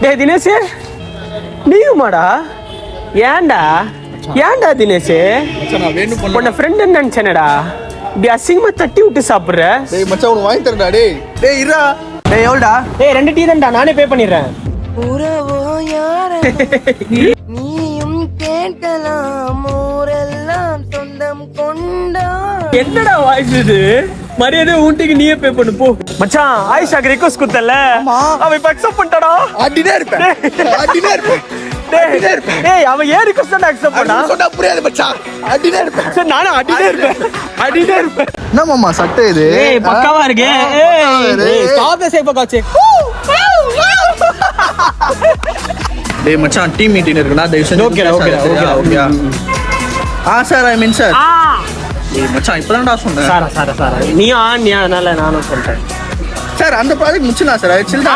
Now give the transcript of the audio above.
டேய் தினேஷ் நீயுமாடா? ஏன்டா தினேஷ் உன்னை ஃப்ரெண்டுன்னு நினைச்சேனடா, இப்படி அசிங்கமா தட்டி விட்டு சாப்பிடுற. டேய் மச்சான் உனக்கு வாங்கி தரேன்டா. டேய் இருடா. டேய் எவ்வளோடா? டேய் 2 டீ தான்டா, நானே பே பண்ணிடுறேன். நீயும் கேட்கலாம் ஊரெல்லாம் சொந்தம் கொண்டா. என்னடா வாய்ஸ் இது? மரியாதை ஊட்டிக்கு நீயே பே பண்ணு போ. மச்சான் ஆயிஷாக்கு ரிக்வெஸ்ட் கொடுத்தல, அவன் இப்ப அக்செப்ட் பண்ணிட்டாடா. அடினே இருப்பேன். டேய் அவன் ஏன் ரிக்வெஸ்ட் தான் அக்செப்ட் பண்ணா? சொன்னா புரியாது மச்சான். அடினே இருப்பேன். சரி நானும் அடினே இருப்பேன். என்ன மாமா சட்டை இது? ஏய் பக்காவா இருக்கு. ஏய் ஸ்டாப் தி சேஃப் காச்சு. டேய் மச்சான் டீம் மீட்டிங் இருக்குடா, தயவு செஞ்சு. Okay. Sir I mean sir. டேய் மச்சான் இப்பதான்டா சொன்னேன். சாரா நீ அதனால நானும் சொல்றேன் சார். அந்த ப்ராஜெக்ட் முடிச்சுனா சார், சில்டா.